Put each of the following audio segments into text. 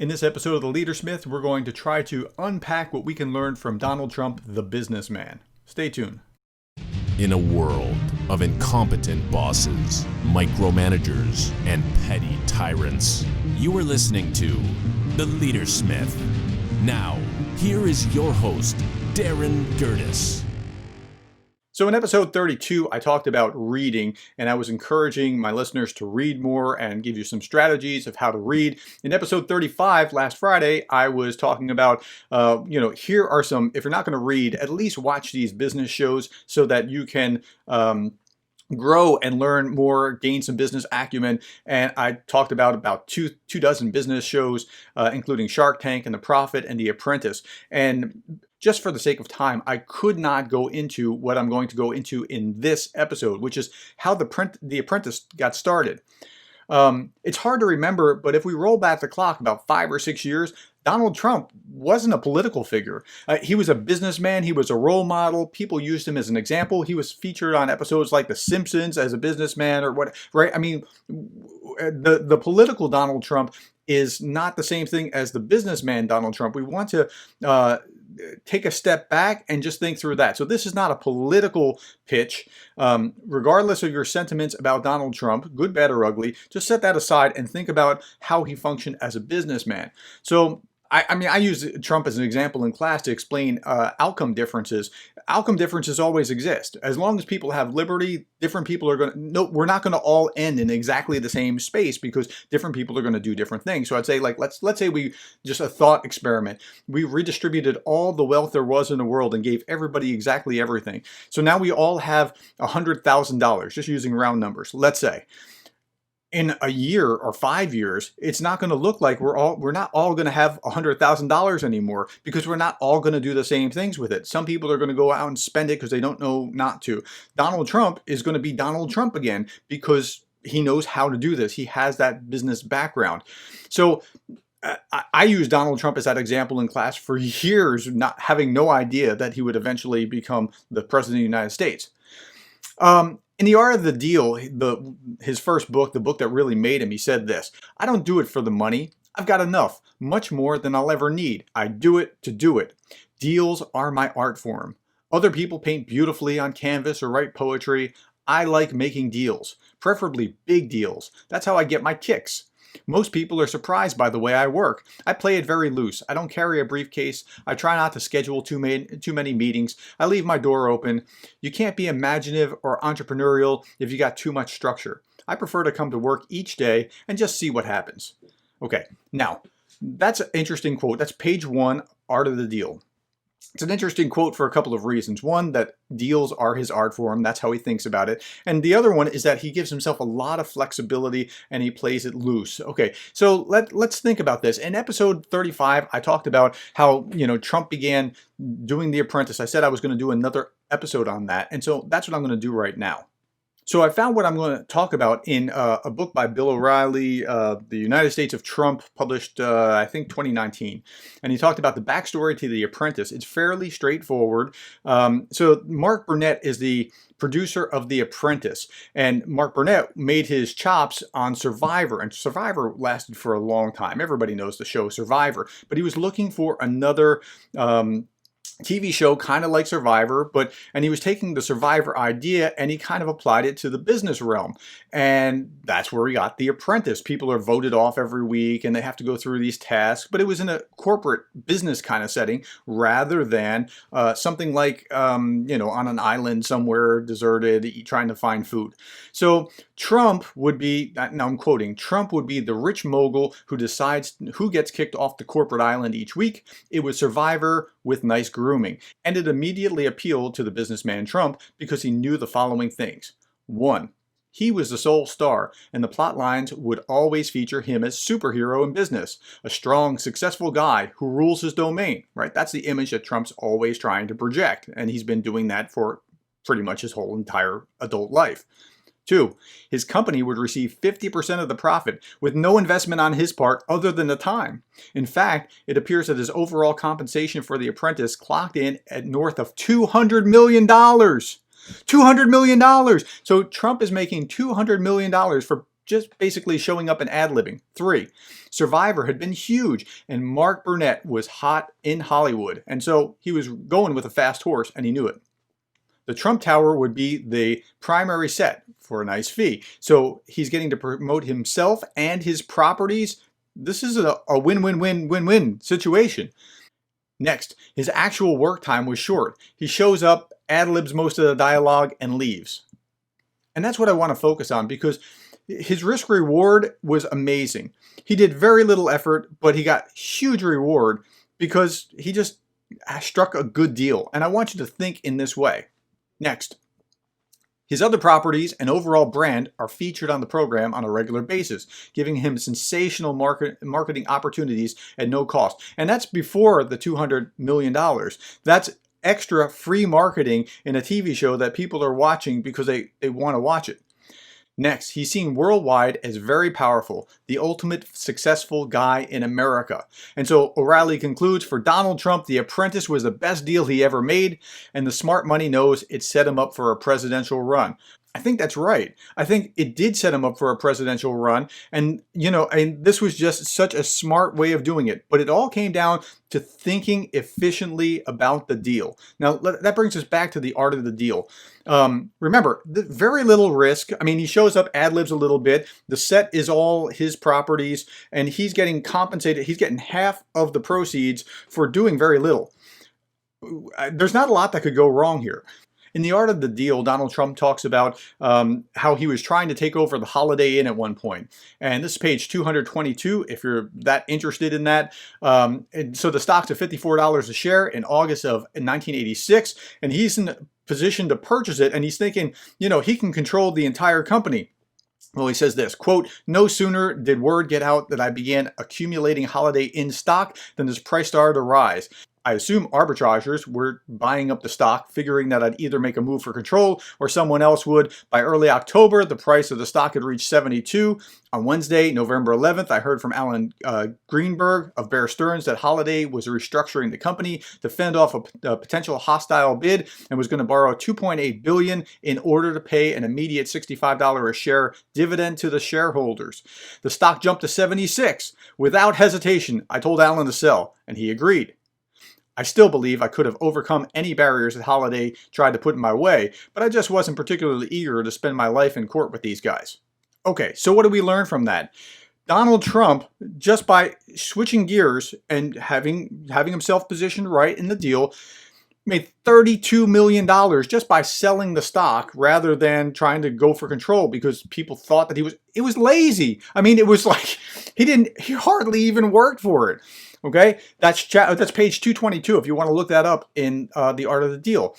In this episode of The Leadersmith, we're going to try to unpack what we can learn from Donald Trump, the businessman. Stay tuned. In a world of incompetent bosses, micromanagers, and petty tyrants, you are listening to The Leadersmith. Now, here is your host, Darren Gerdes. So in episode 32, I talked about reading, and I was encouraging my listeners to read more and give you some strategies of how to read. In episode 35, last Friday, I was talking about, here are some, if you're not going to read, at least watch these business shows so that you can grow and learn more, gain some business acumen. And I talked about two dozen business shows, including Shark Tank and The Profit and The Apprentice. And just for the sake of time, I could not go into what I'm going to go into in this episode, which is how The Apprentice got started. It's hard to remember, but if we roll back the clock about 5 or 6 years, Donald Trump wasn't a political figure. He was a businessman. He was a role model. People used him as an example. He was featured on episodes like The Simpsons as a businessman or what, right? I mean, the political Donald Trump is not the same thing as the businessman Donald Trump. We want to take a step back and just think through that. So this is not a political pitch. Regardless of your sentiments about Donald Trump, good, bad, or ugly, just set that aside and think about how he functioned as a businessman. So I use Trump as an example in class to explain outcome differences. Outcome differences always exist. As long as people have liberty, different people are going to, no, we're not going to all end in exactly the same space because different people are going to do different things. So I'd say, like, let's say we, just a thought experiment, we redistributed all the wealth there was in the world and gave everybody exactly everything. So now we all have $100,000, just using round numbers, let's say. In a year or 5 years, it's not going to look like we're not all going to have $100,000 anymore because we're not all going to do the same things with it. Some people are going to go out and spend it because they don't know not to. Donald Trump is going to be Donald Trump again because he knows how to do this. He has that business background. So I use Donald Trump as that example in class for years, not having no idea that he would eventually become the president of the United States. In The Art of the Deal, his first book, the book that really made him, he said this: "I don't do it for the money. I've got enough, much more than I'll ever need. I do it to do it. Deals are my art form. Other people paint beautifully on canvas or write poetry. I like making deals, preferably big deals. That's how I get my kicks. Most people are surprised by the way I work. I play it very loose. I don't carry a briefcase. I try not to schedule too many meetings. I leave my door open. You can't be imaginative or entrepreneurial if you got too much structure. I prefer to come to work each day and just see what happens." Okay, now, that's an interesting quote. That's page 1, Art of the Deal. It's an interesting quote for a couple of reasons. One, that deals are his art form. That's how he thinks about it. And the other one is that he gives himself a lot of flexibility and he plays it loose. Okay, so let's think about this. In episode 35, I talked about how, Trump began doing The Apprentice. I said I was going to do another episode on that. And so that's what I'm going to do right now. So I found what I'm going to talk about in a book by Bill O'Reilly, The United States of Trump, published, I think, 2019. And he talked about the backstory to The Apprentice. It's fairly straightforward. So Mark Burnett is the producer of The Apprentice. And Mark Burnett made his chops on Survivor. And Survivor lasted for a long time. Everybody knows the show Survivor. But he was looking for another TV show kind of like Survivor, and he was taking the Survivor idea and he kind of applied it to the business realm. And that's where we got The Apprentice. People are voted off every week and they have to go through these tasks, but it was in a corporate business kind of setting rather than something like, on an island somewhere deserted, trying to find food. So Trump would be, now I'm quoting, Trump would be the rich mogul who decides who gets kicked off the corporate island each week. It was Survivor with nice grooming. And it immediately appealed to the businessman Trump because he knew the following things. 1, he was the sole star, and the plot lines would always feature him as superhero in business, a strong, successful guy who rules his domain, right? That's the image that Trump's always trying to project, and he's been doing that for pretty much his whole entire adult life. 2, his company would receive 50% of the profit with no investment on his part other than the time. In fact, it appears that his overall compensation for The Apprentice clocked in at north of $200 million. $200 million! So Trump is making $200 million for just basically showing up and ad-libbing. 3, Survivor had been huge, and Mark Burnett was hot in Hollywood, and so he was going with a fast horse, and he knew it. The Trump Tower would be the primary set for a nice fee, so he's getting to promote himself and his properties. This is a win-win-win-win-win situation. Next, his actual work time was short. He shows up, ad-libs most of the dialogue, and leaves. And that's what I want to focus on, because his risk reward was amazing. He did very little effort, but he got huge reward because he just struck a good deal. And I want you to think in this way. Next, his other properties and overall brand are featured on the program on a regular basis, giving him sensational marketing opportunities at no cost. And that's before the $200 million. That's extra free marketing in a TV show that people are watching because they want to watch it. Next, he's seen worldwide as very powerful, the ultimate successful guy in America. And so O'Reilly concludes, for Donald Trump, the Apprentice was the best deal he ever made, and the smart money knows it set him up for a presidential run. I think that's right. I think it did set him up for a presidential run. And, this was just such a smart way of doing it. But it all came down to thinking efficiently about the deal. Now, that brings us back to the art of the deal. Remember, very little risk. I mean, he shows up, ad-libs a little bit. The set is all his properties, and he's getting compensated. He's getting half of the proceeds for doing very little. There's not a lot that could go wrong here. In The Art of the Deal, Donald Trump talks about how he was trying to take over the Holiday Inn at one point. And this is page 222, if you're that interested in that. And so the stock's at $54 a share in August of 1986, and he's in a position to purchase it, and he's thinking, he can control the entire company. Well, he says this, quote, "No sooner did word get out that I began accumulating Holiday Inn stock than this price started to rise. I assume arbitrageurs were buying up the stock, figuring that I'd either make a move for control or someone else would. By early October, the price of the stock had reached 72. On Wednesday, November 11th, I heard from Alan Greenberg of Bear Stearns that Holiday was restructuring the company to fend off a potential hostile bid and was going to borrow $2.8 billion in order to pay an immediate $65 a share dividend to the shareholders. The stock jumped to 76. Without hesitation, I told Alan to sell, and he agreed. I still believe I could have overcome any barriers that Holiday tried to put in my way, but I just wasn't particularly eager to spend my life in court with these guys." Okay, so what do we learn from that? Donald Trump, just by switching gears and having himself positioned right in the deal, made $32 million just by selling the stock rather than trying to go for control because people thought that it was lazy. I mean, it was like he hardly even worked for it. Okay, that's page 222 if you want to look that up in The Art of the Deal.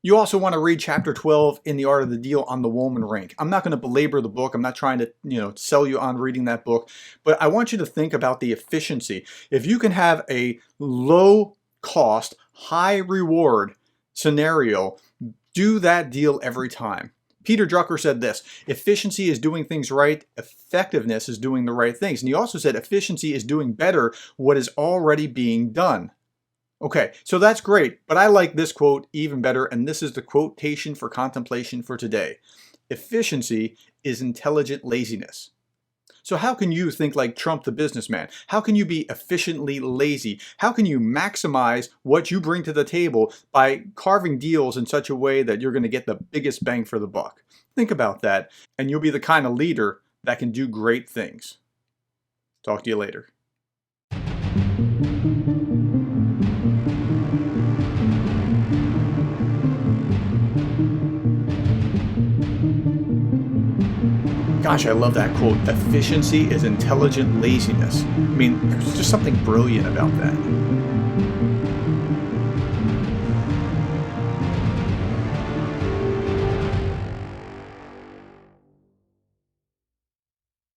You also want to read chapter 12 in The Art of the Deal on the Woolman Rink. I'm not going to belabor the book. I'm not trying to sell you on reading that book, but I want you to think about the efficiency. If you can have a low cost, high reward scenario, do that deal every time. Peter Drucker said this, efficiency is doing things right, effectiveness is doing the right things. And he also said efficiency is doing better what is already being done. Okay, so that's great, but I like this quote even better, and this is the quotation for contemplation for today. Efficiency is intelligent laziness. So how can you think like Trump the businessman? How can you be efficiently lazy? How can you maximize what you bring to the table by carving deals in such a way that you're going to get the biggest bang for the buck? Think about that, and you'll be the kind of leader that can do great things. Talk to you later. Gosh, I love that quote. Efficiency is intelligent laziness. I mean, there's just something brilliant about that.